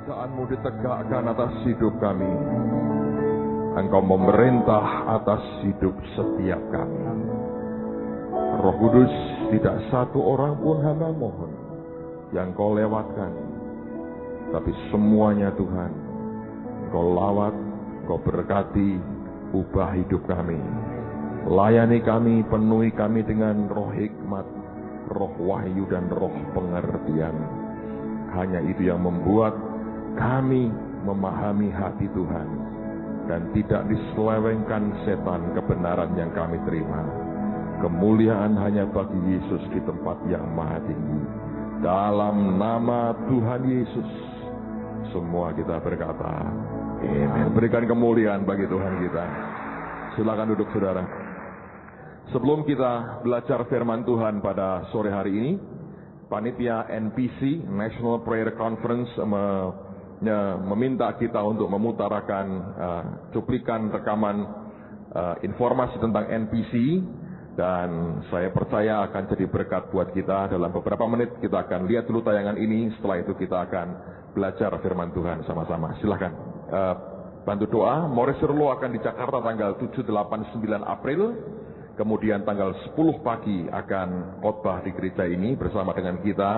Kerajaan-Mu ditegakkan atas hidup kami. Engkau memerintah atas hidup setiap kami. Roh Kudus, tidak satu orang pun hamba mohon yang Kau lewatkan, tapi semuanya Tuhan, Engkau lawat, Engkau berkati, ubah hidup kami. Layani kami, penuhi kami dengan roh hikmat, roh wahyu dan roh pengertian. Hanya itu yang membuat kami memahami hati Tuhan dan tidak diselewengkan setan kebenaran yang kami terima. Kemuliaan hanya bagi Yesus di tempat yang maha tinggi. Dalam nama Tuhan Yesus, semua kita berkata, amin. Berikan kemuliaan bagi Tuhan kita. Silakan duduk saudara. Sebelum kita belajar firman Tuhan pada sore hari ini, panitia NPC, National Prayer Conference, meminta kita untuk memutarakan cuplikan rekaman informasi tentang NPC, dan saya percaya akan jadi berkat buat kita. Dalam beberapa menit kita akan lihat dulu tayangan ini, setelah itu kita akan belajar firman Tuhan sama-sama. Silahkan bantu doa. Morris Surlo akan di Jakarta tanggal 7, 8, 9 April. Kemudian tanggal 10 pagi akan khotbah di gereja ini bersama dengan kita.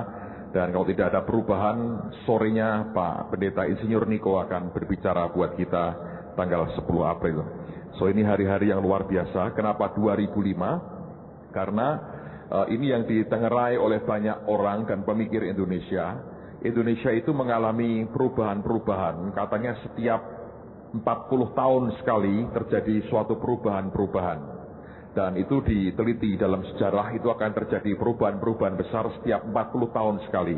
Dan kalau tidak ada perubahan, sorenya Pak Pendeta Insinyur Niko akan berbicara buat kita tanggal 10 April. So ini hari-hari yang luar biasa. Kenapa 2005? Karena ini yang ditengarai oleh banyak orang dan pemikir Indonesia. Indonesia itu mengalami perubahan-perubahan. Katanya setiap 40 tahun sekali terjadi suatu perubahan-perubahan. Dan itu diteliti dalam sejarah, itu akan terjadi perubahan-perubahan besar setiap 40 tahun sekali.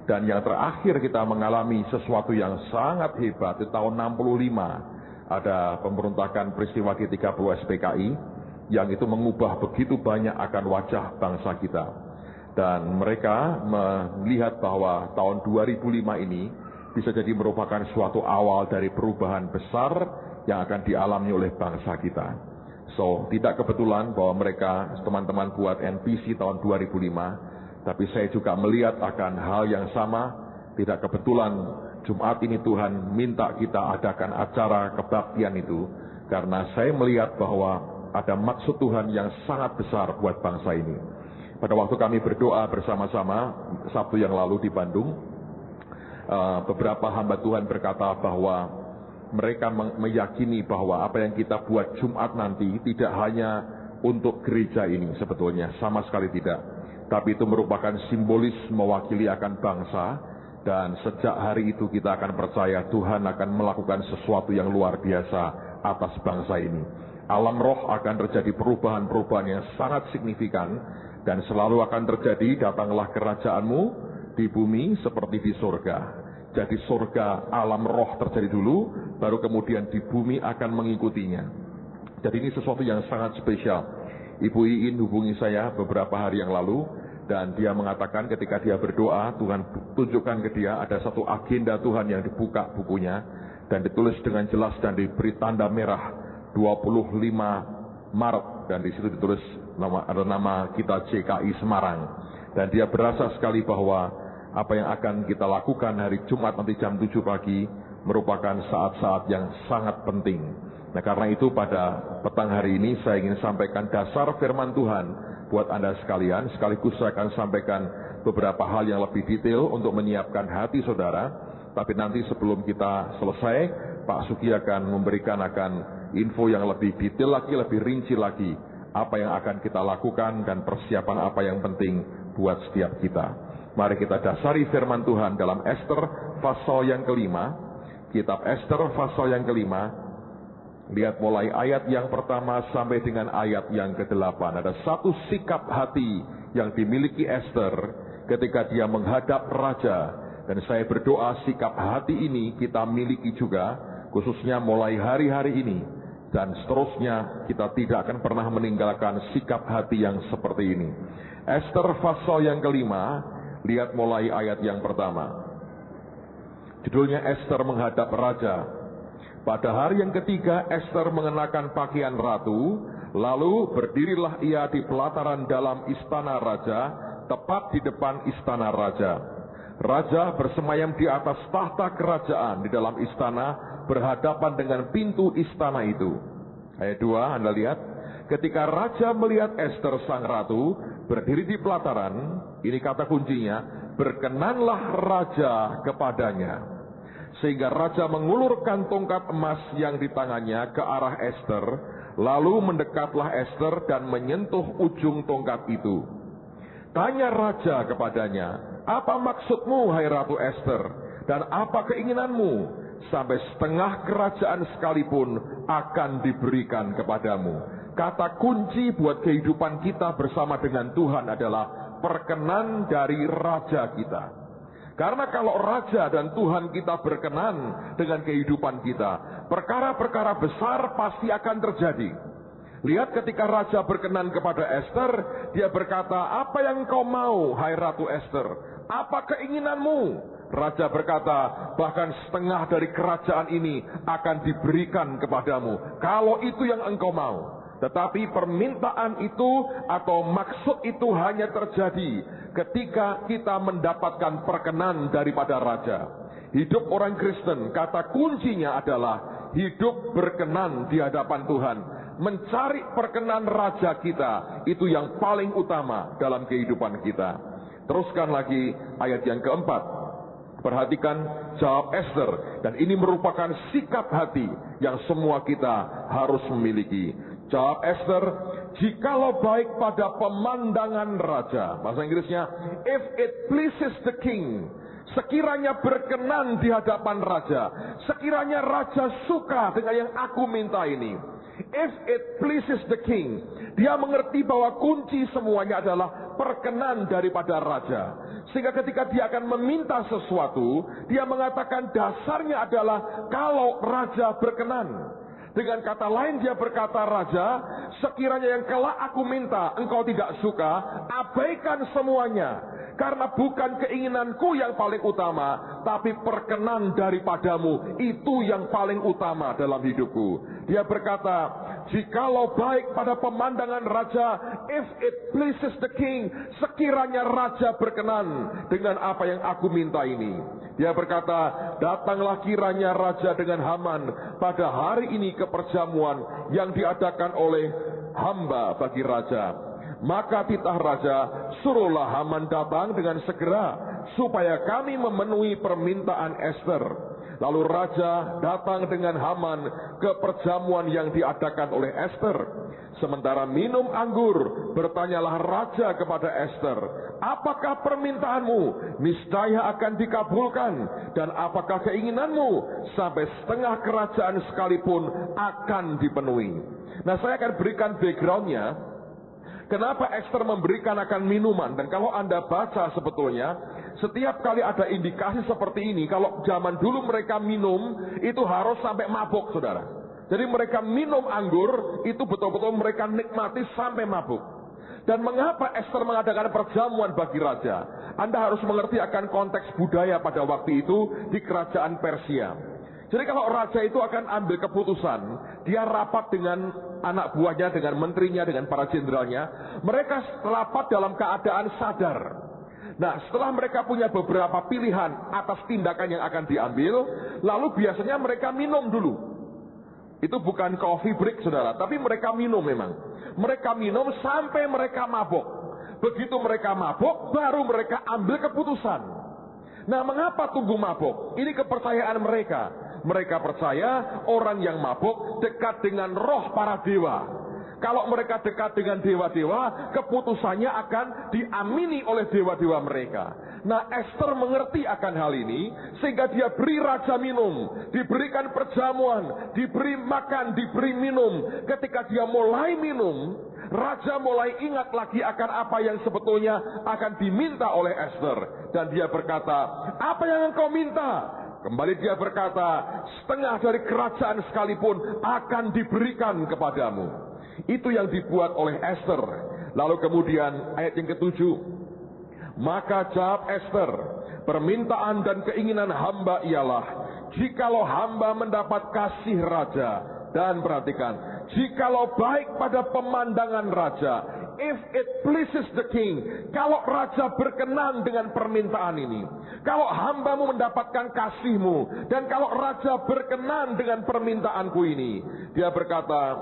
Dan yang terakhir kita mengalami sesuatu yang sangat hebat di tahun 65. Ada pemberontakan peristiwa G30 SPKI yang itu mengubah begitu banyak akan wajah bangsa kita. Dan mereka melihat bahwa tahun 2005 ini bisa jadi merupakan suatu awal dari perubahan besar yang akan dialami oleh bangsa kita. So, tidak kebetulan bahwa mereka, teman-teman buat NPC tahun 2005, tapi saya juga melihat akan hal yang sama. Tidak kebetulan Jumat ini Tuhan minta kita adakan acara kebaktian itu, karena saya melihat bahwa ada maksud Tuhan yang sangat besar buat bangsa ini. Pada waktu kami berdoa bersama-sama Sabtu yang lalu di Bandung, beberapa hamba Tuhan berkata bahwa mereka meyakini bahwa apa yang kita buat Jumat nanti tidak hanya untuk gereja ini sebetulnya, sama sekali tidak. Tapi itu merupakan simbolis mewakili akan bangsa, dan sejak hari itu kita akan percaya Tuhan akan melakukan sesuatu yang luar biasa atas bangsa ini. Alam roh akan terjadi perubahan-perubahan yang sangat signifikan, dan selalu akan terjadi, datanglah kerajaan-Mu di bumi seperti di surga. Jadi surga alam roh terjadi dulu, baru kemudian di bumi akan mengikutinya. Jadi ini sesuatu yang sangat spesial. Ibu Iin hubungi saya beberapa hari yang lalu, dan dia mengatakan ketika dia berdoa, Tuhan tunjukkan ke dia ada satu agenda Tuhan yang dibuka bukunya, dan ditulis dengan jelas dan diberi tanda merah 25 Maret, dan di situ ditulis ada nama kita JKI Semarang. Dan dia berasa sekali bahwa apa yang akan kita lakukan hari Jumat nanti jam 7 pagi merupakan saat-saat yang sangat penting. Nah, karena itu pada petang hari ini saya ingin sampaikan dasar firman Tuhan buat Anda sekalian. Sekaligus saya akan sampaikan beberapa hal yang lebih detail untuk menyiapkan hati saudara. Tapi nanti sebelum kita selesai, Pak Suki akan memberikan info yang lebih detail lagi, lebih rinci lagi, apa yang akan kita lakukan dan persiapan apa yang penting buat setiap kita. Mari kita dasari firman Tuhan dalam Ester pasal yang kelima. Kitab Ester pasal yang kelima. Lihat mulai ayat yang pertama sampai dengan ayat yang ke-8. Ada satu sikap hati yang dimiliki Ester ketika dia menghadap raja. Dan saya berdoa sikap hati ini kita miliki juga, khususnya mulai hari-hari ini. Dan seterusnya kita tidak akan pernah meninggalkan sikap hati yang seperti ini. Ester pasal yang kelima. Lihat mulai ayat yang pertama. Judulnya Ester menghadap raja. Pada hari yang ketiga Ester mengenakan pakaian ratu, lalu berdirilah ia di pelataran dalam istana raja, tepat di depan istana raja. Raja bersemayam di atas tahta kerajaan di dalam istana berhadapan dengan pintu istana itu. Ayat 2, Anda lihat. Ketika raja melihat Ester sang ratu berdiri di pelataran, ini kata kuncinya, berkenanlah raja kepadanya. Sehingga raja mengulurkan tongkat emas yang di tangannya ke arah Ester, lalu mendekatlah Ester dan menyentuh ujung tongkat itu. Tanya raja kepadanya, apa maksudmu hai Ratu Ester, dan apa keinginanmu? Sampai setengah kerajaan sekalipun akan diberikan kepadamu. Kata kunci buat kehidupan kita bersama dengan Tuhan adalah perkenan dari raja kita. Karena kalau raja dan Tuhan kita berkenan dengan kehidupan kita, perkara-perkara besar pasti akan terjadi. Lihat ketika raja berkenan kepada Ester, dia berkata, apa yang kau mau hai Ratu Ester? Apa keinginanmu? Raja berkata, bahkan setengah dari kerajaan ini akan diberikan kepadamu, kalau itu yang engkau mau. Tetapi permintaan itu atau maksud itu hanya terjadi ketika kita mendapatkan perkenan daripada raja. Hidup orang Kristen, kata kuncinya adalah hidup berkenan di hadapan Tuhan. Mencari perkenan raja kita, itu yang paling utama dalam kehidupan kita. Teruskan lagi ayat yang keempat. Perhatikan jawab Ester, dan ini merupakan sikap hati yang semua kita harus memiliki. Jawab Ester, jikalau baik pada pemandangan raja. Bahasa Inggrisnya, if it pleases the king. Sekiranya berkenan di hadapan raja. Sekiranya raja suka dengan yang aku minta ini. If it pleases the king. Dia mengerti bahwa kunci semuanya adalah perkenan daripada raja. Sehingga ketika dia akan meminta sesuatu, dia mengatakan dasarnya adalah kalau raja berkenan. Dengan kata lain dia berkata, raja, sekiranya yang kelak aku minta engkau tidak suka, abaikan semuanya. Karena bukan keinginanku yang paling utama, tapi perkenan daripadamu, itu yang paling utama dalam hidupku. Dia berkata, jikalau baik pada pemandangan raja, if it pleases the king, sekiranya raja berkenan dengan apa yang aku minta ini. Dia berkata, datanglah kiranya raja dengan Haman pada hari ini ke perjamuan yang diadakan oleh hamba bagi raja. Maka titah raja, suruhlah Haman datang dengan segera, supaya kami memenuhi permintaan Ester. Lalu raja datang dengan Haman ke perjamuan yang diadakan oleh Ester. Sementara minum anggur, bertanyalah raja kepada Ester, apakah permintaanmu? Niscaya akan dikabulkan. Dan apakah keinginanmu? Sampai setengah kerajaan sekalipun akan dipenuhi. Nah, saya akan berikan backgroundnya. Kenapa Ester memberikan akan minuman? Dan kalau Anda baca sebetulnya, setiap kali ada indikasi seperti ini, kalau zaman dulu mereka minum, itu harus sampai mabuk, saudara. Jadi mereka minum anggur, itu betul-betul mereka nikmati sampai mabuk. Dan mengapa Ester mengadakan perjamuan bagi raja? Anda harus mengerti akan konteks budaya pada waktu itu di kerajaan Persia. Jadi kalau raja itu akan ambil keputusan, dia rapat dengan anak buahnya, dengan menterinya, dengan para jenderalnya. Mereka rapat dalam keadaan sadar. Nah, setelah mereka punya beberapa pilihan atas tindakan yang akan diambil, lalu biasanya mereka minum dulu. Itu bukan coffee break, saudara, tapi mereka minum memang. Mereka minum sampai mereka mabuk. Begitu mereka mabuk, baru mereka ambil keputusan. Nah, mengapa tunggu mabuk? Ini kepercayaan mereka. Mereka percaya orang yang mabuk dekat dengan roh para dewa. Kalau mereka dekat dengan dewa-dewa, keputusannya akan diamini oleh dewa-dewa mereka. Nah, Ester mengerti akan hal ini, sehingga dia beri raja minum, diberikan perjamuan, diberi makan, diberi minum. Ketika dia mulai minum, raja mulai ingat lagi akan apa yang sebetulnya akan diminta oleh Ester. Dan dia berkata, apa yang engkau minta? Kembali dia berkata, setengah dari kerajaan sekalipun akan diberikan kepadamu. Itu yang dibuat oleh Ester. Lalu kemudian ayat yang ke-7. Maka jawab Ester, permintaan dan keinginan hamba ialah, jikalau hamba mendapat kasih raja. Dan perhatikan, jikalau baik pada pemandangan raja, if it pleases the king, kalau raja berkenan dengan permintaan ini, kalau hambamu mendapatkan kasihmu, dan kalau raja berkenan dengan permintaanku ini, dia berkata,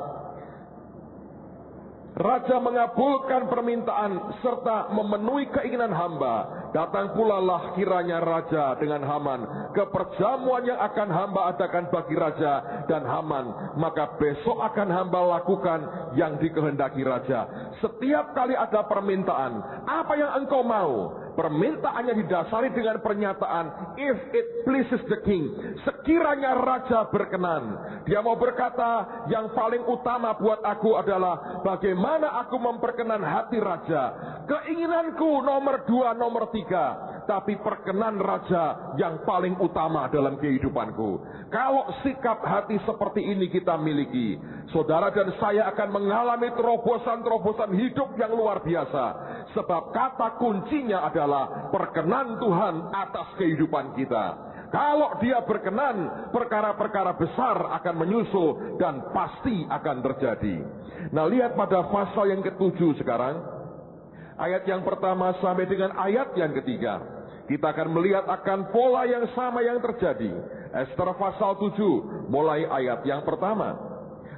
raja mengabulkan permintaan serta memenuhi keinginan hamba. Datang pula lah kiranya raja dengan Haman ke perjamuan yang akan hamba adakan bagi raja dan Haman. Maka besok akan hamba lakukan yang dikehendaki raja. Setiap kali ada permintaan, apa yang engkau mau? Permintaannya didasari dengan pernyataan, if it pleases the king. Sekiranya raja berkenan. Dia mau berkata, yang paling utama buat aku adalah bagaimana aku memperkenan hati raja. Keinginanku nomor 2, nomor 3. Tapi perkenan raja yang paling utama dalam kehidupanku. Kalau sikap hati seperti ini kita miliki, saudara dan saya akan mengalami terobosan-terobosan hidup yang luar biasa. Sebab kata kuncinya adalah perkenan Tuhan atas kehidupan kita. Kalau dia berkenan, perkara-perkara besar akan menyusul dan pasti akan terjadi. Nah, lihat pada pasal yang ke-7 sekarang. Ayat yang pertama sampai dengan ayat yang ketiga. Kita akan melihat akan pola yang sama yang terjadi. Ester pasal 7, mulai ayat yang pertama.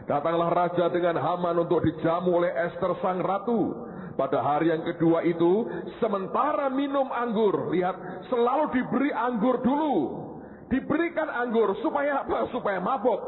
Datanglah raja dengan Haman untuk dijamu oleh Ester sang ratu. Pada hari yang kedua itu, sementara minum anggur, lihat, selalu diberi anggur dulu. Diberikan anggur, supaya apa? Supaya mabuk.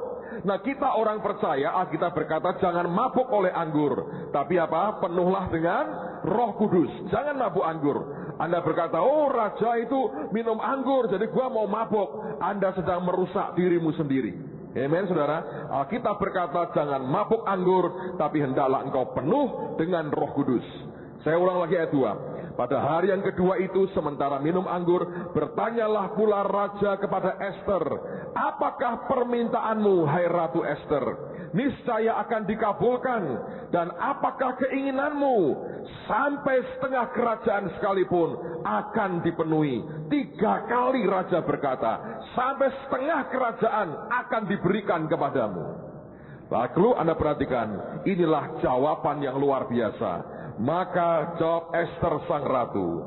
Nah, kita orang percaya, kita berkata jangan mabuk oleh anggur. Tapi apa? Penuhlah dengan Roh Kudus. Jangan mabuk anggur. Anda berkata, oh raja itu minum anggur, jadi gua mau mabuk. Anda sedang merusak dirimu sendiri. Amen, saudara. Kita berkata jangan mabuk anggur, tapi hendaklah engkau penuh dengan Roh Kudus. Saya ulang lagi ayat 2. Pada hari yang kedua itu, sementara minum anggur, bertanyalah pula raja kepada Ester, apakah permintaanmu, hai Ratu Ester? Niscaya akan dikabulkan. Dan apakah keinginanmu? Sampai setengah kerajaan sekalipun akan dipenuhi. 3 kali raja berkata, sampai setengah kerajaan akan diberikan kepadamu. Lalu Anda perhatikan, inilah jawaban yang luar biasa. Maka jawab Ester sang ratu,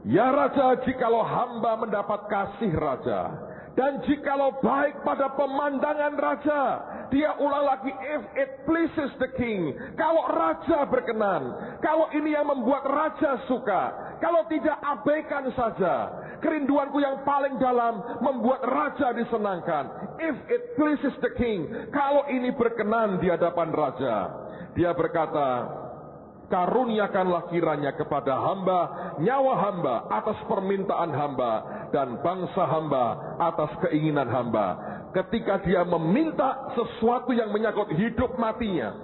ya raja, jikalau hamba mendapat kasih raja, dan jikalau baik pada pemandangan raja. Dia ulang lagi, if it pleases the king. Kalau raja berkenan, kalau ini yang membuat raja suka, kalau tidak, abaikan saja. Kerinduanku yang paling dalam membuat raja disenangkan. If it pleases the king, kalau ini berkenan di hadapan raja. Dia berkata, karuniakanlah kiranya kepada hamba nyawa hamba atas permintaan hamba, dan bangsa hamba atas keinginan hamba. Ketika dia meminta sesuatu yang menyangkut hidup matinya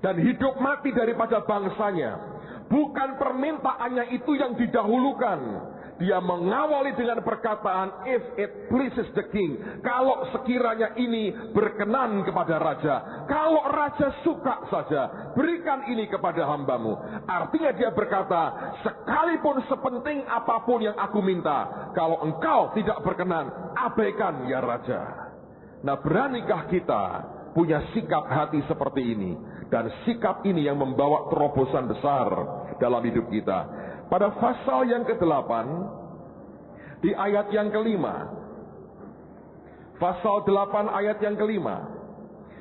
dan hidup mati daripada bangsanya, bukan permintaannya itu yang didahulukan. Dia mengawali dengan perkataan, if it pleases the king. Kalau sekiranya ini berkenan kepada raja. Kalau raja suka saja, berikan ini kepada hambamu. Artinya dia berkata, sekalipun sepenting apapun yang aku minta, kalau engkau tidak berkenan, abaikan ya raja. Nah, beranikah kita punya sikap hati seperti ini? Dan sikap ini yang membawa terobosan besar dalam hidup kita. Pada pasal yang ke-8, di ayat yang ke-5, pasal 8 ayat yang ke-5,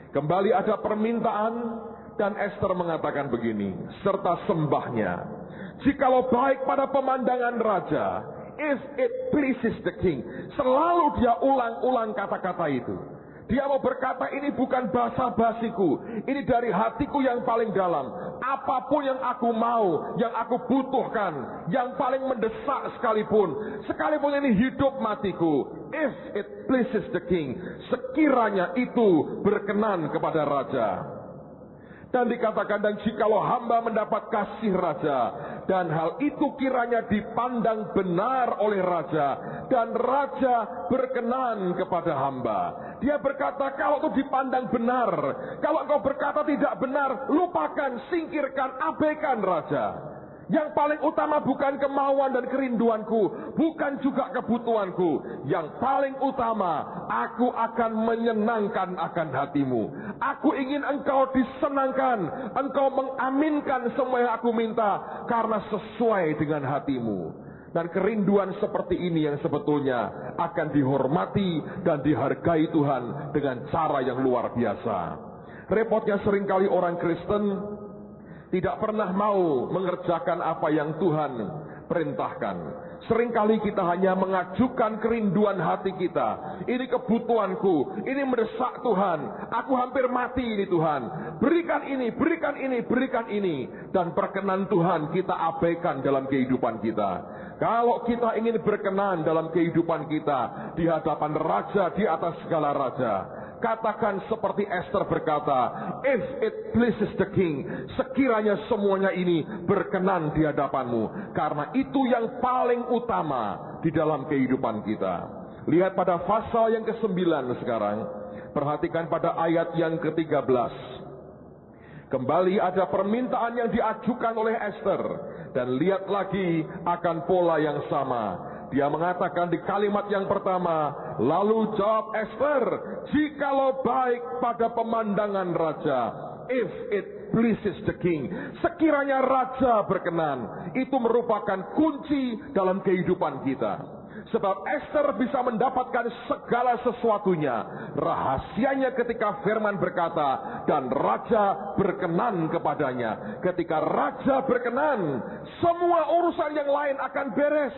kembali ada permintaan, dan Ester mengatakan begini, serta sembahnya, jikalau baik pada pemandangan raja, if it pleases the king. Selalu dia ulang-ulang kata-kata itu. Dia mau berkata, ini bukan basa-basiku, ini dari hatiku yang paling dalam. Apapun yang aku mau, yang aku butuhkan, yang paling mendesak sekalipun ini hidup matiku, if it pleases the king, sekiranya itu berkenan kepada raja. Dan dikatakan, dan jikalau hamba mendapat kasih raja, dan hal itu kiranya dipandang benar oleh raja, dan raja berkenan kepada hamba. Dia berkata, kalau itu dipandang benar. Kalau engkau berkata tidak benar, lupakan, singkirkan, abaikan raja. Yang paling utama bukan kemauan dan kerinduanku, bukan juga kebutuhanku. Yang paling utama, aku akan menyenangkan akan hatimu. Aku ingin engkau disenangkan, engkau mengaminkan semua yang aku minta, karena sesuai dengan hatimu. Dan kerinduan seperti ini yang sebetulnya akan dihormati dan dihargai Tuhan dengan cara yang luar biasa. Repotnya seringkali orang Kristen tidak pernah mau mengerjakan apa yang Tuhan perintahkan. Seringkali kita hanya mengajukan kerinduan hati kita. Ini kebutuhanku, ini mendesak Tuhan. Aku hampir mati ini Tuhan. Berikan ini, berikan ini, berikan ini. Dan perkenan Tuhan kita abaikan dalam kehidupan kita. Kalau kita ingin berkenan dalam kehidupan kita di hadapan Raja di atas segala raja, katakan seperti Esther berkata, if it pleases the king, sekiranya semuanya ini berkenan di hadapanmu, karena itu yang paling utama di dalam kehidupan kita. Lihat pada pasal yang ke-9 sekarang, perhatikan pada ayat yang ke-13. Kembali ada permintaan yang diajukan oleh Esther, dan lihat lagi akan pola yang sama. Dia mengatakan di kalimat yang pertama, lalu jawab Esther, jikalau baik pada pemandangan raja, if it pleases the king, sekiranya raja berkenan, itu merupakan kunci dalam kehidupan kita. Sebab Esther bisa mendapatkan segala sesuatunya. Rahasianya ketika firman berkata, dan raja berkenan kepadanya. Ketika raja berkenan, semua urusan yang lain akan beres.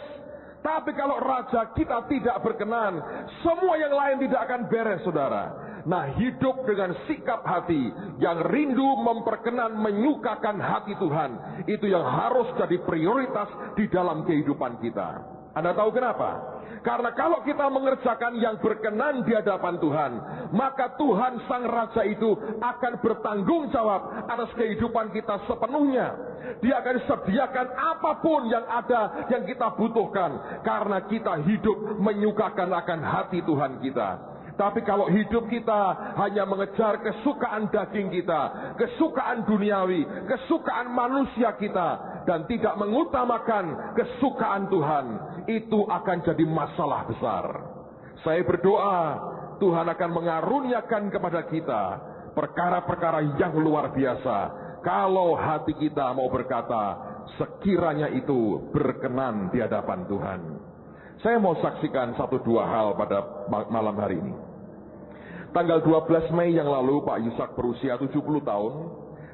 Tapi kalau raja kita tidak berkenan, semua yang lain tidak akan beres, saudara. Nah, hidup dengan sikap hati yang rindu memperkenan, menyukakan hati Tuhan, itu yang harus jadi prioritas di dalam kehidupan kita. Anda tahu kenapa? Karena kalau kita mengerjakan yang berkenan di hadapan Tuhan, maka Tuhan Sang Raja itu akan bertanggung jawab atas kehidupan kita sepenuhnya. Dia akan sediakan apapun yang ada yang kita butuhkan, karena kita hidup menyukakan akan hati Tuhan kita. Tapi kalau hidup kita hanya mengejar kesukaan daging kita, kesukaan duniawi, kesukaan manusia kita, dan tidak mengutamakan kesukaan Tuhan, itu akan jadi masalah besar. Saya berdoa Tuhan akan mengaruniakan kepada kita perkara-perkara yang luar biasa, kalau hati kita mau berkata, sekiranya itu berkenan di hadapan Tuhan. Saya mau saksikan 1-2 hal pada malam hari ini. Tanggal 12 Mei yang lalu Pak Yusak berusia 70 tahun.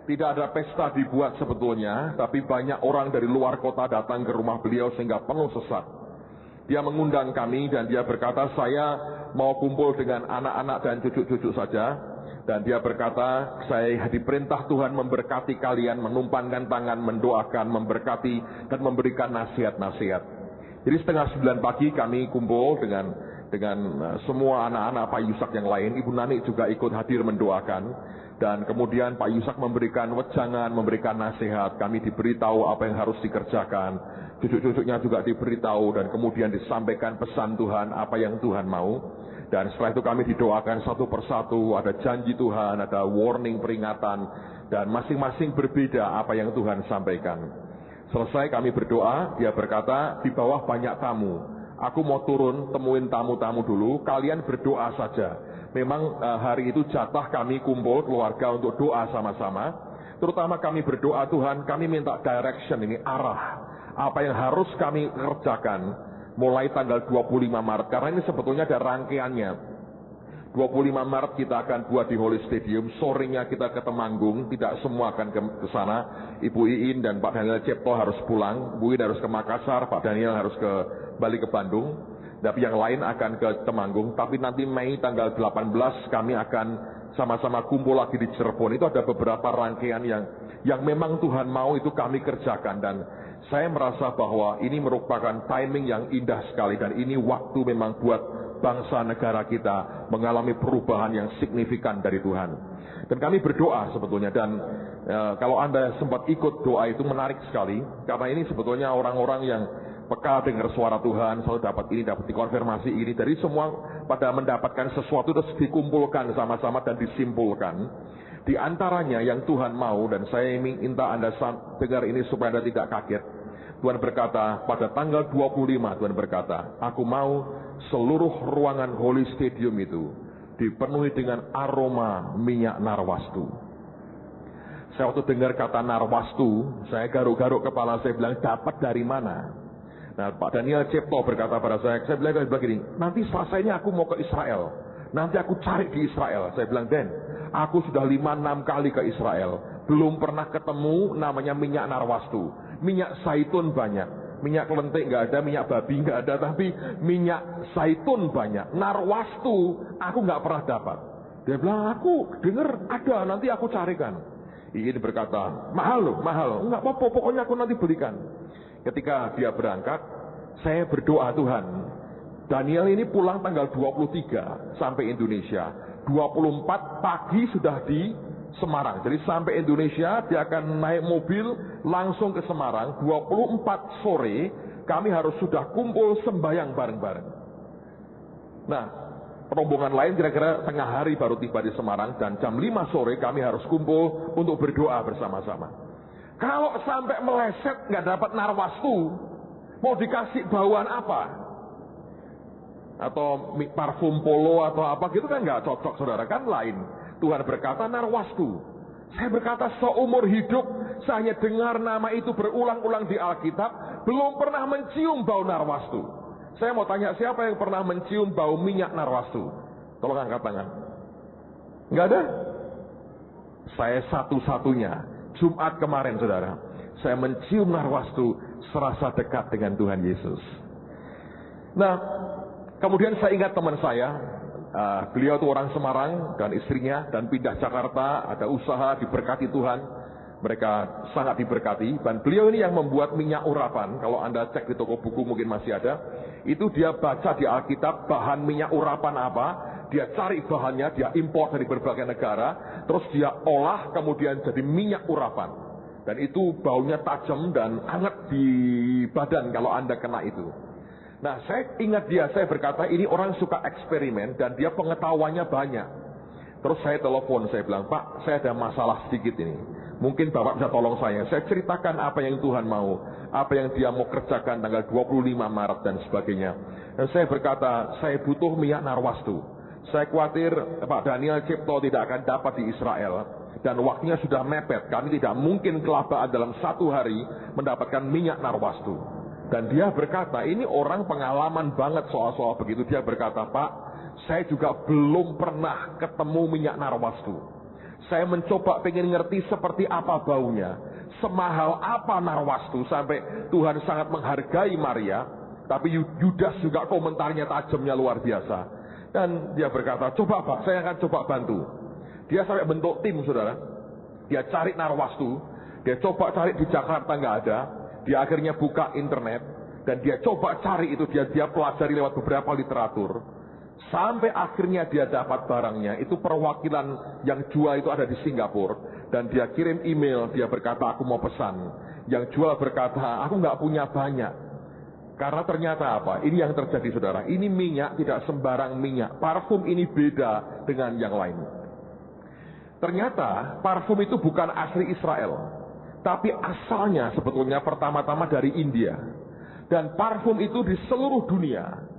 Tidak ada pesta dibuat sebetulnya, tapi banyak orang dari luar kota datang ke rumah beliau sehingga penuh sesak. Dia mengundang kami dan dia berkata, saya mau kumpul dengan anak-anak dan cucu-cucu saja. Dan dia berkata, saya diperintah Tuhan memberkati kalian, menumpangkan tangan, mendoakan, memberkati, dan memberikan nasihat-nasihat. Jadi 8:30 pagi kami kumpul dengan semua anak-anak Pak Yusak yang lain. Ibu Nani juga ikut hadir mendoakan. Dan kemudian Pak Yusak memberikan wejangan, memberikan nasihat. Kami diberitahu apa yang harus dikerjakan. Cucu-cucunya juga diberitahu dan kemudian disampaikan pesan Tuhan, apa yang Tuhan mau. Dan setelah itu kami didoakan satu persatu. Ada janji Tuhan, ada warning, peringatan. Dan masing-masing berbeda apa yang Tuhan sampaikan. Selesai kami berdoa, dia berkata, di bawah banyak tamu. Aku mau turun, temuin tamu-tamu dulu, kalian berdoa saja. Memang hari itu jatah kami kumpul keluarga untuk doa sama-sama. Terutama kami berdoa, Tuhan, kami minta direction ini, arah. Apa yang harus kami kerjakan mulai tanggal 25 Maret. Karena ini sebetulnya ada rangkaiannya. 25 Maret kita akan buat di Holy Stadium, sorenya kita ke Temanggung, tidak semua akan ke sana. Ibu Iin dan Pak Daniel Cipto harus pulang, Bu Iin harus ke Makassar, Pak Daniel harus balik ke Bandung, tapi yang lain akan ke Temanggung. Tapi nanti Mei tanggal 18 kami akan sama-sama kumpul lagi di Cirebon. Itu ada beberapa rangkaian yang memang Tuhan mau itu kami kerjakan, dan saya merasa bahwa ini merupakan timing yang indah sekali, dan ini waktu memang buat bangsa negara kita mengalami perubahan yang signifikan dari Tuhan. Dan kami berdoa sebetulnya, dan kalau Anda sempat ikut doa itu menarik sekali, karena ini sebetulnya orang-orang yang peka dengar suara Tuhan, selalu dapat ini, dapat dikonfirmasi ini. Dari semua pada mendapatkan sesuatu terus dikumpulkan sama-sama dan disimpulkan. Di antaranya yang Tuhan mau, dan saya minta Anda dengar ini supaya Anda tidak kaget. Tuhan berkata pada tanggal 25, Tuhan berkata, aku mau seluruh ruangan Holy Stadium itu dipenuhi dengan aroma minyak narwastu. Saya waktu dengar kata narwastu, saya garuk-garuk kepala, saya bilang dapat dari mana? Nah, Pak Daniel Cipto berkata pada saya bilang begini, nanti selesai ini aku mau ke Israel, nanti aku cari di Israel. Saya bilang, Den, aku sudah 5-6 kali ke Israel, belum pernah ketemu namanya minyak narwastu. Minyak zaitun banyak, minyak kelentik nggak ada, minyak babi nggak ada, tapi minyak zaitun banyak. Narwastu aku nggak pernah dapat. Dia bilang, aku dengar ada, nanti aku carikan. Ini berkata, mahal loh, mahal. Enggak apa-apa, pokoknya aku nanti belikan. Ketika dia berangkat, saya berdoa, Tuhan, Daniel ini pulang tanggal 23 sampai Indonesia. 24 pagi sudah di Semarang. Jadi sampai Indonesia, dia akan naik mobil langsung ke Semarang. 24 sore, kami harus sudah kumpul sembahyang bareng-bareng. Nah, rombongan lain kira-kira tengah hari baru tiba di Semarang, dan jam 5 sore kami harus kumpul untuk berdoa bersama-sama. Kalau sampai meleset nggak dapat narwastu, mau dikasih bauan apa? Atau parfum polo atau apa gitu kan nggak cocok, saudara, kan lain. Tuhan berkata narwastu. Saya berkata seumur hidup saya hanya dengar nama itu berulang-ulang di Alkitab, belum pernah mencium bau narwastu. Saya mau tanya, siapa yang pernah mencium bau minyak narwastu? Tolong angkat tangan. Enggak ada? Saya satu-satunya. Jumat kemarin, saudara, saya mencium narwastu, serasa dekat dengan Tuhan Yesus. Nah, kemudian saya ingat teman saya, beliau itu orang Semarang dan istrinya, dan pindah Jakarta, ada usaha, diberkati Tuhan. Mereka sangat diberkati, dan beliau ini yang membuat minyak urapan. Kalau Anda cek di toko buku mungkin masih ada. Itu dia baca di Alkitab bahan minyak urapan apa, dia cari bahannya, dia import dari berbagai negara, terus dia olah kemudian jadi minyak urapan. Dan itu baunya tajam dan hangat di badan kalau Anda kena itu. Nah, saya ingat dia, saya berkata ini orang suka eksperimen dan dia pengetahuannya banyak. Terus saya telepon, saya bilang, Pak, saya ada masalah sedikit ini. Mungkin Bapak bisa tolong saya ceritakan apa yang Tuhan mau, apa yang dia mau kerjakan tanggal 25 Maret dan sebagainya. Dan saya berkata, saya butuh minyak narwastu. Saya khawatir Pak Daniel Cipto tidak akan dapat di Israel, dan waktunya sudah mepet. Kami tidak mungkin kelabaan dalam 1 hari mendapatkan minyak narwastu. Dan dia berkata, ini orang pengalaman banget soal-soal begitu. Dia berkata, Pak, saya juga belum pernah ketemu minyak narwastu. Saya mencoba pengen ngerti seperti apa baunya, semahal apa narwastu, sampai Tuhan sangat menghargai Maria. Tapi Yudas juga komentarnya tajamnya luar biasa. Dan dia berkata, coba Pak, saya akan coba bantu. Dia sampai bentuk tim, saudara. Dia cari narwastu, dia coba cari di Jakarta nggak ada. Dia akhirnya buka internet dan dia coba cari itu, dia pelajari lewat beberapa literatur. Sampai akhirnya dia dapat barangnya. Itu perwakilan yang jual itu ada di Singapura. Dan dia kirim email, dia berkata, aku mau pesan. Yang jual berkata, aku nggak punya banyak. Karena ternyata apa? Ini yang terjadi, saudara. Ini minyak tidak sembarang minyak. Parfum ini beda dengan yang lain. Ternyata parfum itu bukan asli Israel, tapi asalnya sebetulnya pertama-tama dari India. Dan parfum itu di seluruh dunia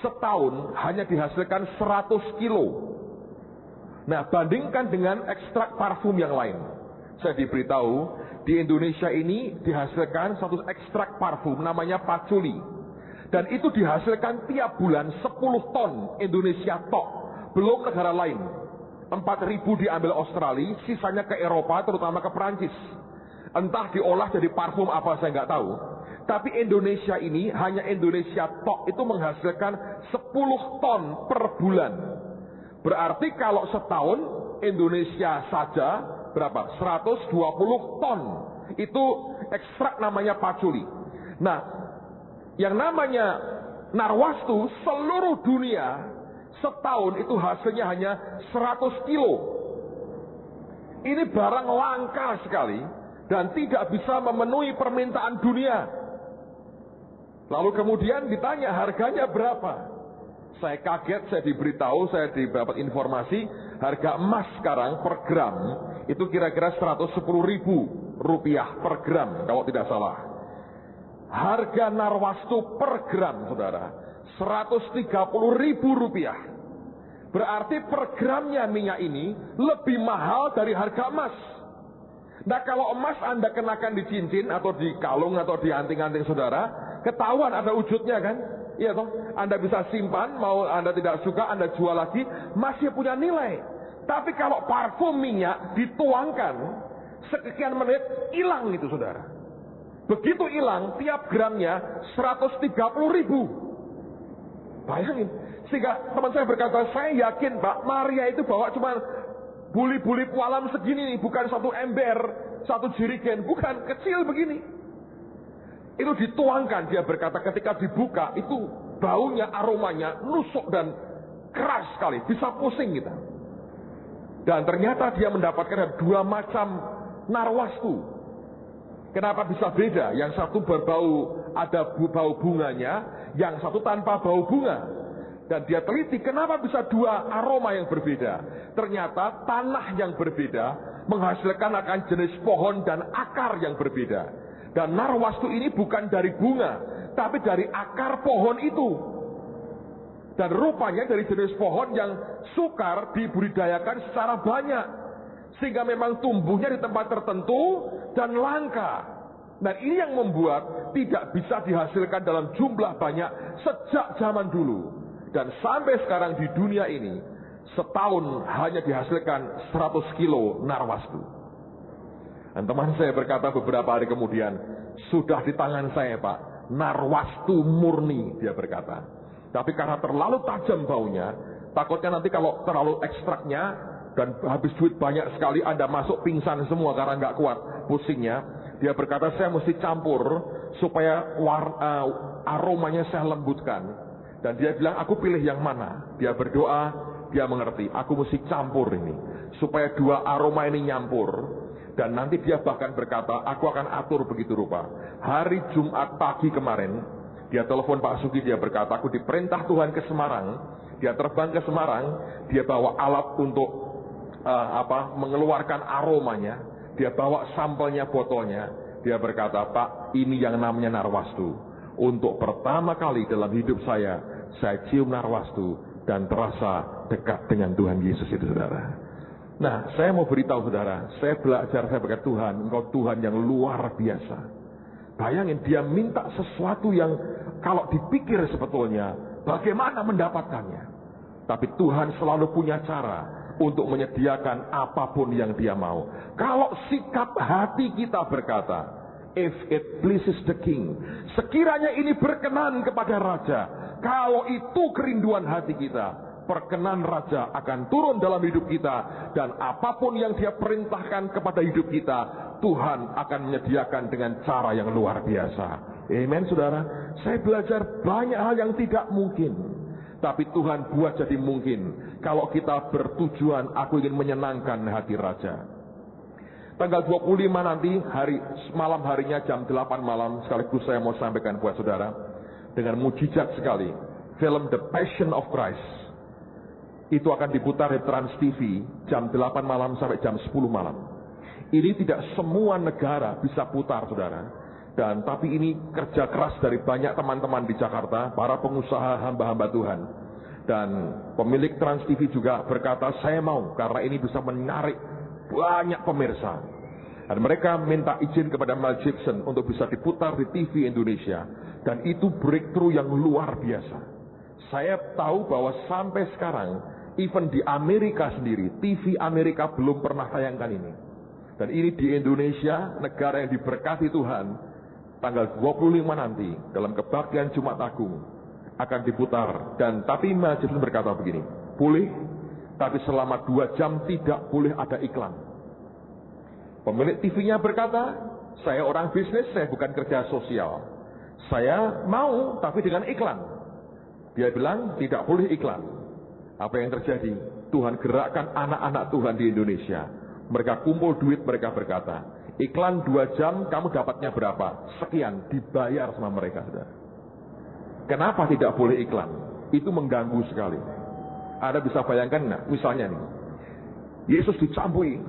setahun hanya dihasilkan 100 kilo. Nah, bandingkan dengan ekstrak parfum yang lain. Saya diberitahu, di Indonesia ini dihasilkan satu ekstrak parfum namanya patchouli. Dan itu dihasilkan tiap bulan 10 ton Indonesia tok. Belum negara lain. 4.000 diambil Australia, sisanya ke Eropa, terutama ke Perancis. Entah diolah jadi parfum apa, saya nggak tahu. Tapi Indonesia ini, hanya Indonesia tok itu menghasilkan 10 ton per bulan. Berarti kalau setahun Indonesia saja berapa? 120 ton. Itu ekstrak namanya patchouli. Nah, yang namanya narwastu seluruh dunia setahun itu hasilnya hanya 100 kilo. Ini barang langka sekali dan tidak bisa memenuhi permintaan dunia. Lalu kemudian ditanya harganya berapa. Saya kaget, saya diberitahu, saya dapat informasi harga emas sekarang per gram itu kira-kira 110.000 rupiah per gram kalau tidak salah. Harga narwastu per gram, saudara, 130.000 rupiah. Berarti per gramnya minyak ini lebih mahal dari harga emas. Nah, kalau emas Anda kenakan di cincin atau di kalung atau di anting-anting saudara, ketahuan ada wujudnya kan? Iya toh, Anda bisa simpan, mau Anda tidak suka Anda jual lagi, masih punya nilai. Tapi kalau parfum minyak dituangkan sekian menit, hilang itu saudara. Begitu hilang, tiap gramnya 130.000. Bayangin. Sehingga teman saya berkata, saya yakin Pak, Maria itu bawa cuma buli-buli pualam segini nih, bukan satu ember, satu jerigen, bukan, kecil begini. Itu dituangkan, dia berkata ketika dibuka itu baunya, aromanya nusuk dan keras sekali, bisa pusing kita. Dan ternyata dia mendapatkan 2 macam narwastu. Kenapa bisa beda? Yang satu berbau, ada bau bunganya, yang satu tanpa bau bunga. Dan dia teliti kenapa bisa 2 aroma yang berbeda. Ternyata tanah yang berbeda menghasilkan akan jenis pohon dan akar yang berbeda. Dan narwastu ini bukan dari bunga, tapi dari akar pohon itu. Dan rupanya dari jenis pohon yang sukar dibudidayakan secara banyak. Sehingga memang tumbuhnya di tempat tertentu dan langka. Dan ini yang membuat tidak bisa dihasilkan dalam jumlah banyak sejak zaman dulu. Dan sampai sekarang di dunia ini, setahun hanya dihasilkan 100 kilo narwastu. Dan teman saya berkata beberapa hari kemudian, sudah di tangan saya Pak, narwastu murni, dia berkata. Tapi karena terlalu tajam baunya, takutnya nanti kalau terlalu ekstraknya dan habis duit banyak sekali Anda masuk pingsan semua karena nggak kuat pusingnya. Dia berkata saya mesti campur supaya aromanya saya lembutkan. Dan dia bilang aku pilih yang mana. Dia berdoa, dia mengerti, aku mesti campur ini supaya 2 aroma ini nyampur. Dan nanti dia bahkan berkata, aku akan atur begitu rupa. Hari Jumat pagi kemarin, dia telepon Pak Sugi, dia berkata, aku diperintah Tuhan ke Semarang. Dia terbang ke Semarang, dia bawa alat untuk mengeluarkan aromanya. Dia bawa sampelnya, botolnya. Dia berkata, Pak, ini yang namanya narwastu. Untuk pertama kali dalam hidup saya cium narwastu dan terasa dekat dengan Tuhan Yesus itu, saudara. Nah, saya mau beritahu saudara, saya belajar, saya berkata Tuhan, Engkau Tuhan yang luar biasa. Bayangin, dia minta sesuatu yang kalau dipikir sebetulnya, bagaimana mendapatkannya. Tapi Tuhan selalu punya cara untuk menyediakan apapun yang dia mau. Kalau sikap hati kita berkata, if it pleases the king, sekiranya ini berkenan kepada raja, kalau itu kerinduan hati kita, perkenan raja akan turun dalam hidup kita. Dan apapun yang dia perintahkan kepada hidup kita, Tuhan akan menyediakan dengan cara yang luar biasa. Amen saudara. Saya belajar banyak hal yang tidak mungkin, tapi Tuhan buat jadi mungkin. Kalau kita bertujuan, aku ingin menyenangkan hati raja. Tanggal 25 nanti, malam harinya jam 8 malam, sekaligus saya mau sampaikan buat saudara, dengan mujizat sekali, film The Passion of Christ. Itu akan diputar di Trans TV jam 8 malam sampai jam 10 malam. Ini tidak semua negara bisa putar saudara. Dan tapi ini kerja keras dari banyak teman-teman di Jakarta, para pengusaha hamba-hamba Tuhan. Dan pemilik Trans TV juga berkata, saya mau karena ini bisa menarik banyak pemirsa. Dan mereka minta izin kepada Mel Gibson untuk bisa diputar di TV Indonesia. Dan itu breakthrough yang luar biasa. Saya tahu bahwa sampai sekarang, even di Amerika sendiri, TV Amerika belum pernah tayangkan ini. Dan ini di Indonesia, negara yang diberkati Tuhan, tanggal 25 nanti, dalam kebaktian Jumat Agung, akan diputar. Dan tapi Mel Gibson berkata begini, boleh, tapi selama 2 jam tidak boleh ada iklan. Pemilik TV-nya berkata, saya orang bisnis, saya bukan kerja sosial. Saya mau, tapi dengan iklan. Dia bilang, tidak boleh iklan. Apa yang terjadi? Tuhan gerakkan anak-anak Tuhan di Indonesia. Mereka kumpul duit, mereka berkata, iklan 2 jam, kamu dapatnya berapa? Sekian, dibayar sama mereka, saudara. Kenapa tidak boleh iklan? Itu mengganggu sekali. Anda bisa bayangkan nggak? Misalnya nih, Yesus dicambui,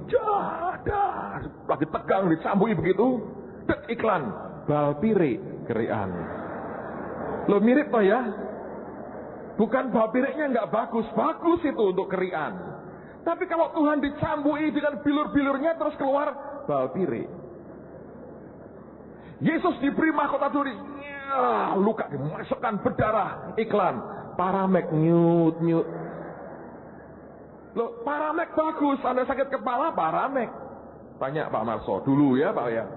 lagi tegang dicambui begitu, iklan, balpire, kerian. Lo mirip toh ya? Bukan balpirenya nggak bagus, bagus itu untuk kerian. Tapi kalau Tuhan dicambui dengan bilur-bilurnya terus keluar balpire. Yesus diberi mahkota duri, luka dimasukkan berdarah, iklan, Paramek, nyut. Loh, Paramek bagus, Anda sakit kepala, Paramek. Tanya Pak Marso dulu ya Pak ya.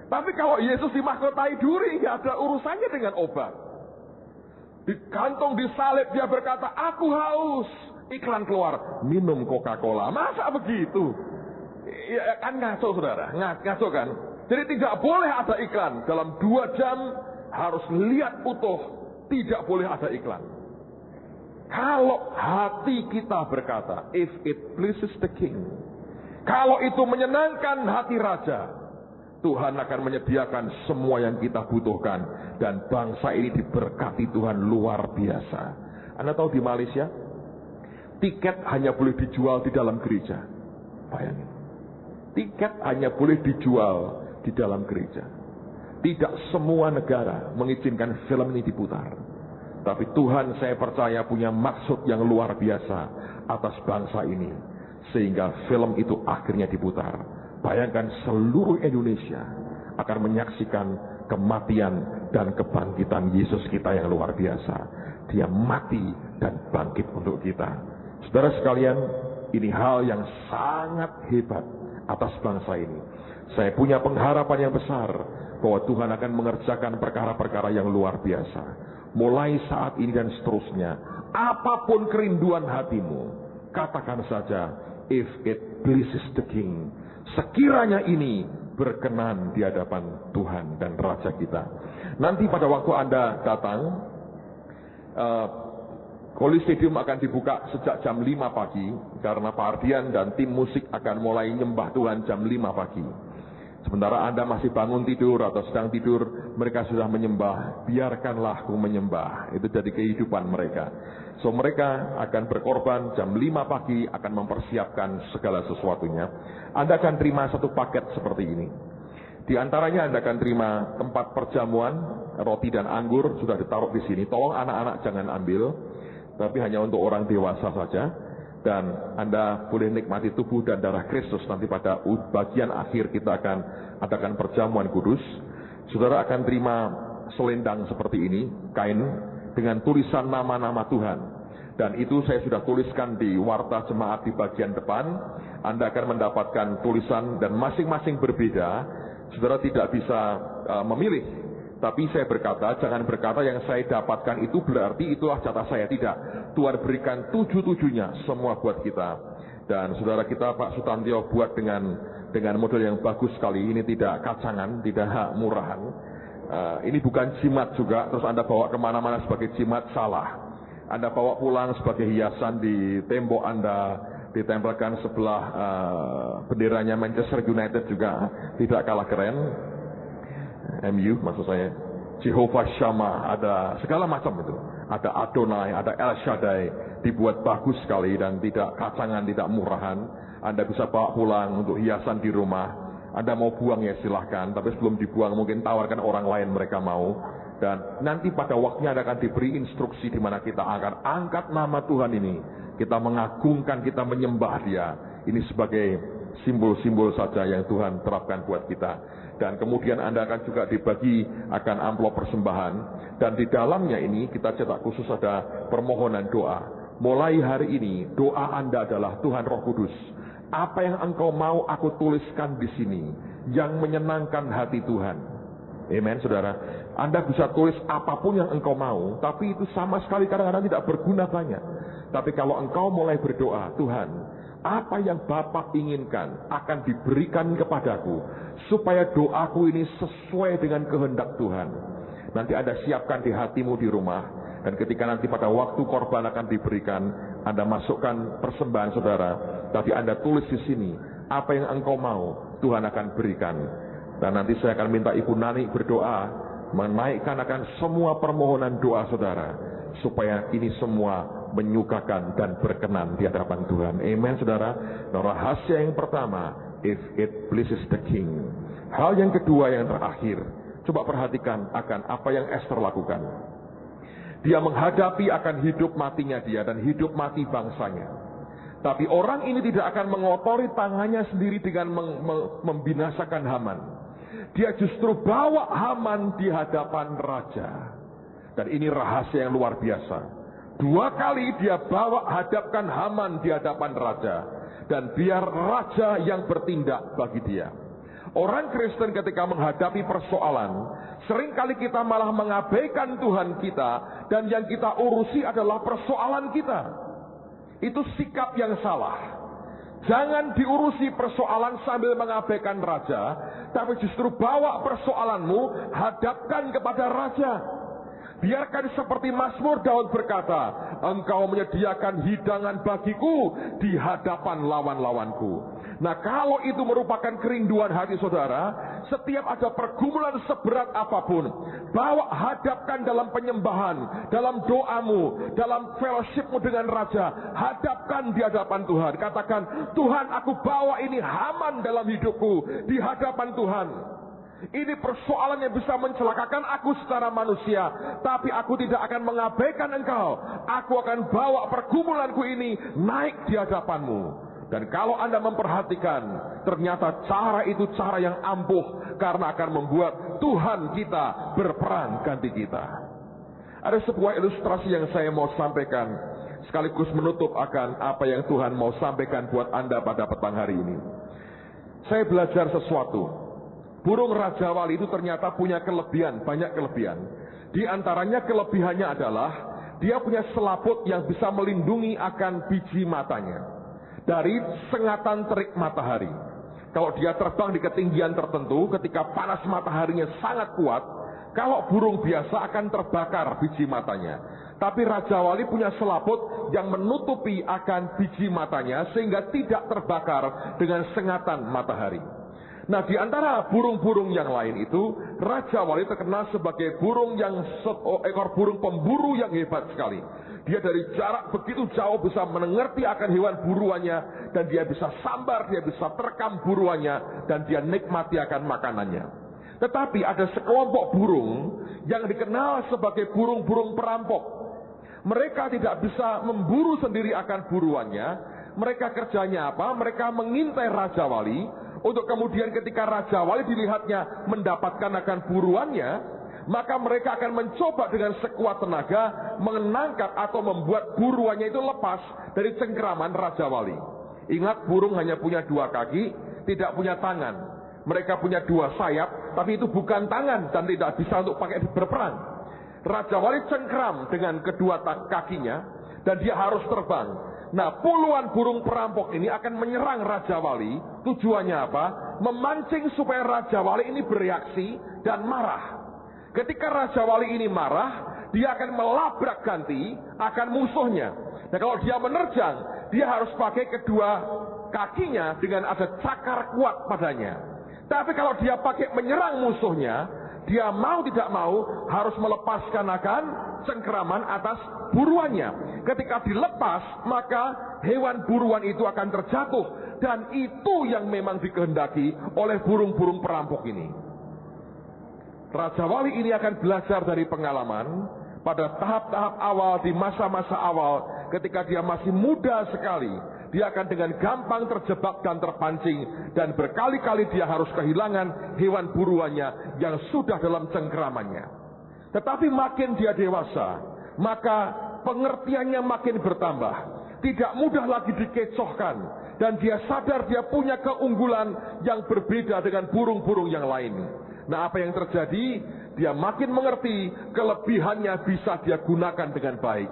Tapi kalau Yesus dimahkotai duri, nggak ada urusannya dengan obat. Digantung, disalib, dia berkata, aku haus. Iklan keluar, minum Coca-Cola. Masa begitu? Ya, kan ngaco saudara, ngaco kan? Jadi tidak boleh ada iklan. Dalam 2 jam harus lihat utuh, tidak boleh ada iklan. Kalau hati kita berkata, if it pleases the king, kalau itu menyenangkan hati raja, Tuhan akan menyediakan semua yang kita butuhkan. Dan bangsa ini diberkati Tuhan luar biasa. Anda tahu di Malaysia, tiket hanya boleh dijual di dalam gereja. Bayangin, tiket hanya boleh dijual di dalam gereja. Tidak semua negara mengizinkan film ini diputar. Tapi Tuhan, saya percaya, punya maksud yang luar biasa atas bangsa ini. Sehingga film itu akhirnya diputar. Bayangkan seluruh Indonesia akan menyaksikan kematian dan kebangkitan Yesus kita yang luar biasa. Dia mati dan bangkit untuk kita. Saudara sekalian, ini hal yang sangat hebat atas bangsa ini. Saya punya pengharapan yang besar bahwa Tuhan akan mengerjakan perkara-perkara yang luar biasa. Mulai saat ini dan seterusnya, apapun kerinduan hatimu, katakan saja, if it pleases the king. Sekiranya ini berkenan di hadapan Tuhan dan Raja kita. Nanti pada waktu Anda datang, Coliseum akan dibuka sejak jam 5 pagi, karena Pak Ardian dan tim musik akan mulai nyembah Tuhan jam 5 pagi. Sementara Anda masih bangun tidur atau sedang tidur, mereka sudah menyembah. Biarkanlah aku menyembah. Itu jadi kehidupan mereka. So mereka akan berkorban jam 5 pagi, akan mempersiapkan segala sesuatunya. Anda akan terima satu paket seperti ini. Di antaranya Anda akan terima tempat perjamuan, roti dan anggur sudah ditaruh di sini. Tolong anak-anak jangan ambil, tapi hanya untuk orang dewasa saja. Dan Anda boleh nikmati tubuh dan darah Kristus. Nanti pada bagian akhir kita akan adakan perjamuan kudus. Saudara akan terima selendang seperti ini, kain dengan tulisan nama-nama Tuhan. Dan itu saya sudah tuliskan di warta jemaat di bagian depan. Anda akan mendapatkan tulisan dan masing-masing berbeda. Saudara tidak bisa memilih. Tapi saya berkata, jangan berkata yang saya dapatkan itu berarti itulah jatah saya. Tidak. Tuhan berikan 7-7-nya semua buat kita. Dan saudara kita Pak Sutantio buat dengan model yang bagus sekali. Ini tidak kacangan, tidak murahan. Ini bukan jimat juga. Terus Anda bawa kemana-mana sebagai jimat, salah. Anda bawa pulang sebagai hiasan di tembok Anda, ditempelkan sebelah benderanya Manchester United juga tidak kalah keren. MU maksud saya, Jehovah Shammah, ada segala macam itu. Ada Adonai, ada El Shaddai, dibuat bagus sekali dan tidak kacangan, tidak murahan. Anda bisa bawa pulang untuk hiasan di rumah. Anda mau buang ya silahkan, tapi sebelum dibuang mungkin tawarkan orang lain mereka mau. Dan nanti pada waktunya Anda akan diberi instruksi di mana kita akan angkat nama Tuhan ini. Kita mengagungkan, kita menyembah Dia. Ini sebagai simbol-simbol saja yang Tuhan terapkan buat kita. Dan kemudian Anda akan juga dibagi akan amplop persembahan. Dan di dalamnya ini kita cetak khusus ada permohonan doa. Mulai hari ini doa Anda adalah, Tuhan Roh Kudus, apa yang Engkau mau aku tuliskan di sini yang menyenangkan hati Tuhan. Amen, saudara. Anda bisa tulis apapun yang Engkau mau, tapi itu sama sekali kadang-kadang tidak berguna banyak. Tapi kalau Engkau mulai berdoa, Tuhan, apa yang Bapa inginkan akan diberikan kepadaku, supaya doaku ini sesuai dengan kehendak Tuhan. Nanti Anda siapkan di hatimu di rumah, dan ketika nanti pada waktu korban akan diberikan, Anda masukkan persembahan saudara. Tapi Anda tulis di sini, apa yang Engkau mau, Tuhan akan berikan. Dan nanti saya akan minta Ibu Nani berdoa menaikkan akan semua permohonan doa saudara, supaya ini semua menyukakan dan berkenan di hadapan Tuhan. Amen saudara. Nah, rahasia yang pertama, if it pleases the king. Hal yang kedua yang terakhir, coba perhatikan akan apa yang Esther lakukan. Dia menghadapi akan hidup matinya dia dan hidup mati bangsanya. Tapi orang ini tidak akan mengotori tangannya sendiri dengan membinasakan Haman. Dia justru bawa Haman di hadapan raja. Dan ini rahasia yang luar biasa. 2 kali dia bawa hadapkan Haman di hadapan raja. Dan biar raja yang bertindak bagi dia. Orang Kristen ketika menghadapi persoalan, seringkali kita malah mengabaikan Tuhan kita. Dan yang kita urusi adalah persoalan kita. Itu sikap yang salah. Jangan diurusi persoalan sambil mengabaikan raja, tapi justru bawa persoalanmu, hadapkan kepada raja. Biarkan seperti Mazmur Daud berkata, engkau menyediakan hidangan bagiku di hadapan lawan-lawanku. Nah, kalau itu merupakan kerinduan hati saudara, setiap ada pergumulan seberat apapun, bawa hadapkan dalam penyembahan, dalam doamu, dalam fellowshipmu dengan raja, hadapkan di hadapan Tuhan. Katakan, Tuhan, aku bawa ini Haman dalam hidupku di hadapan Tuhan. Ini persoalan yang bisa mencelakakan aku secara manusia, tapi aku tidak akan mengabaikan engkau. Aku akan bawa pergumulanku ini naik di hadapanmu. Dan kalau Anda memperhatikan, ternyata cara itu cara yang ampuh, karena akan membuat Tuhan kita berperang ganti kita. Ada sebuah ilustrasi yang saya mau sampaikan, sekaligus menutup akan apa yang Tuhan mau sampaikan buat Anda pada petang hari ini. Saya belajar sesuatu. Burung Raja Wali itu ternyata punya kelebihan, banyak kelebihan. Di antaranya kelebihannya adalah, dia punya selaput yang bisa melindungi akan biji matanya dari sengatan terik matahari. Kalau dia terbang di ketinggian tertentu, ketika panas mataharinya sangat kuat, kalau burung biasa akan terbakar biji matanya. Tapi Raja Wali punya selaput yang menutupi akan biji matanya, sehingga tidak terbakar dengan sengatan matahari. Nah, di antara burung-burung yang lain itu, Raja Wali terkenal sebagai burung yang ekor burung pemburu yang hebat sekali. Dia dari jarak begitu jauh bisa mengerti akan hewan buruannya, dan dia bisa sambar, dia bisa terkam buruannya, dan dia nikmati akan makanannya. Tetapi ada sekelompok burung yang dikenal sebagai burung-burung perampok. Mereka tidak bisa memburu sendiri akan buruannya. Mereka kerjanya apa? Mereka mengintai Raja Wali, untuk kemudian ketika Raja Wali dilihatnya mendapatkan akan buruannya, maka mereka akan mencoba dengan sekuat tenaga menangkap atau membuat buruannya itu lepas dari cengkeraman Raja Wali. Ingat, burung hanya punya 2 kaki, tidak punya tangan. Mereka punya 2 sayap, tapi itu bukan tangan dan tidak bisa untuk pakai berperang. Raja Wali cengkeram dengan kedua kakinya dan dia harus terbang. Nah, puluhan burung perampok ini akan menyerang Raja Wali. Tujuannya apa? Memancing supaya Raja Wali ini bereaksi dan marah. Ketika Raja Wali ini marah, dia akan melabrak ganti akan musuhnya. Nah, kalau dia menerjang, dia harus pakai kedua kakinya dengan ada cakar kuat padanya. Tapi kalau dia pakai menyerang musuhnya, dia mau tidak mau harus melepaskan akan cengkeraman atas buruannya. Ketika dilepas, maka hewan buruan itu akan terjatuh. Dan itu yang memang dikehendaki oleh burung-burung perampok ini. Raja Wali ini akan belajar dari pengalaman pada tahap-tahap awal, di masa-masa awal, ketika dia masih muda sekali. Dia akan dengan gampang terjebak dan terpancing, dan berkali-kali dia harus kehilangan hewan buruannya yang sudah dalam cengkeramannya. Tetapi makin dia dewasa, maka pengertiannya makin bertambah. Tidak mudah lagi dikecohkan, dan dia sadar dia punya keunggulan yang berbeda dengan burung-burung yang lain. Nah, apa yang terjadi? Dia makin mengerti kelebihannya bisa dia gunakan dengan baik.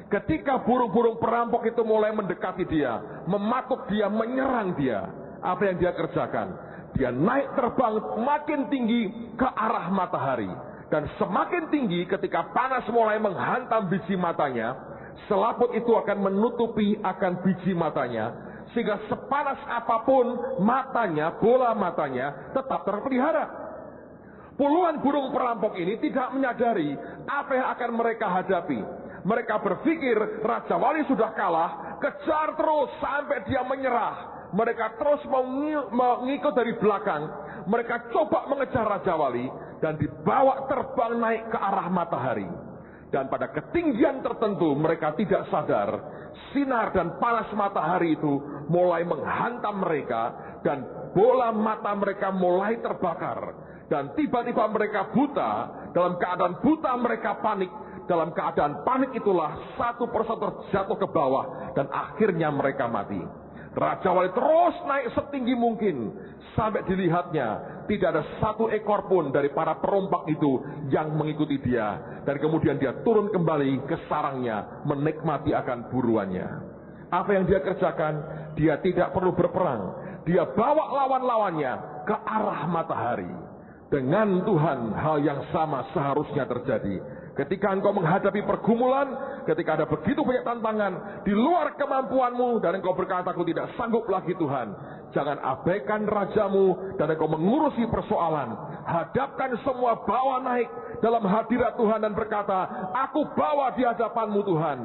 Ketika burung-burung perampok itu mulai mendekati dia, mematuk dia, menyerang dia, apa yang dia kerjakan? Dia naik terbang makin tinggi ke arah matahari. Dan semakin tinggi ketika panas mulai menghantam biji matanya, selaput itu akan menutupi akan biji matanya, sehingga sepanas apapun matanya, bola matanya tetap terpelihara. Puluhan burung perampok ini tidak menyadari apa yang akan mereka hadapi. Mereka berpikir Raja Wali sudah kalah, kejar terus sampai dia menyerah. Mereka terus mengikut dari belakang. Mereka coba mengejar Raja Wali dan dibawa terbang naik ke arah matahari. Dan pada ketinggian tertentu mereka tidak sadar, sinar dan panas matahari itu mulai menghantam mereka dan bola mata mereka mulai terbakar. Dan tiba-tiba mereka buta. Dalam keadaan buta mereka panik. Dalam keadaan panik itulah satu persatu terjatuh ke bawah dan akhirnya mereka mati. Raja Wali terus naik setinggi mungkin sampai dilihatnya tidak ada satu ekor pun dari para perompak itu yang mengikuti dia. Dan kemudian dia turun kembali ke sarangnya menikmati akan buruannya. Apa yang dia kerjakan? Dia tidak perlu berperang. Dia bawa lawan-lawannya ke arah matahari. Dengan Tuhan hal yang sama seharusnya terjadi. Ketika engkau menghadapi pergumulan, ketika ada begitu banyak tantangan di luar kemampuanmu dan engkau berkata aku tidak sanggup lagi Tuhan, jangan abaikan rajamu dan engkau mengurusi persoalan. Hadapkan semua, bawa naik dalam hadirat Tuhan dan berkata, aku bawa di hadapanmu Tuhan.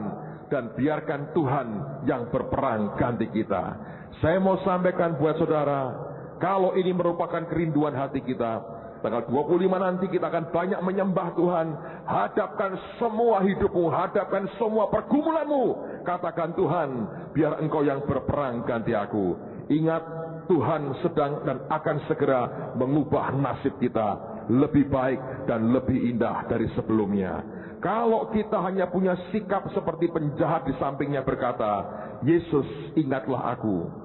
Dan biarkan Tuhan yang berperang ganti kita. Saya mau sampaikan buat saudara, kalau ini merupakan kerinduan hati kita, tanggal 25 nanti kita akan banyak menyembah Tuhan. Hadapkan semua hidupmu, hadapkan semua pergumulanmu. Katakan Tuhan, biar engkau yang berperang ganti aku. Ingat, Tuhan sedang dan akan segera mengubah nasib kita lebih baik dan lebih indah dari sebelumnya. Kalau kita hanya punya sikap seperti penjahat di sampingnya berkata, Yesus ingatlah aku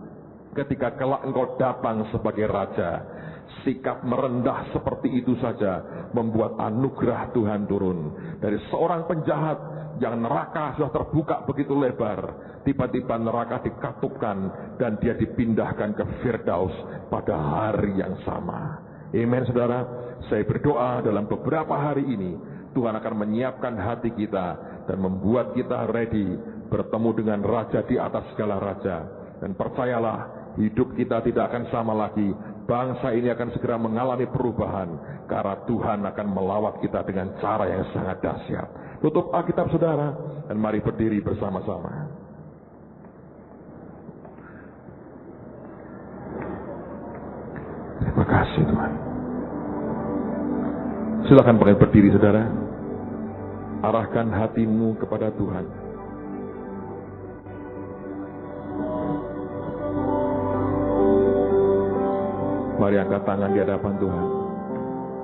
ketika kelak engkau datang sebagai Raja. Sikap merendah seperti itu saja membuat anugerah Tuhan turun. Dari seorang penjahat yang neraka sudah terbuka begitu lebar, tiba-tiba neraka dikatupkan dan dia dipindahkan ke Firdaus pada hari yang sama. Amen saudara. Saya berdoa dalam beberapa hari ini Tuhan akan menyiapkan hati kita dan membuat kita ready bertemu dengan Raja di atas segala raja. Dan percayalah, hidup kita tidak akan sama lagi. Bangsa ini akan segera mengalami perubahan karena Tuhan akan melawat kita dengan cara yang sangat dahsyat. Tutup Alkitab saudara dan mari berdiri bersama-sama. Terima kasih Tuhan. Silakan pakai berdiri saudara. Arahkan hatimu kepada Tuhan. Mari angkat tangan di hadapan Tuhan.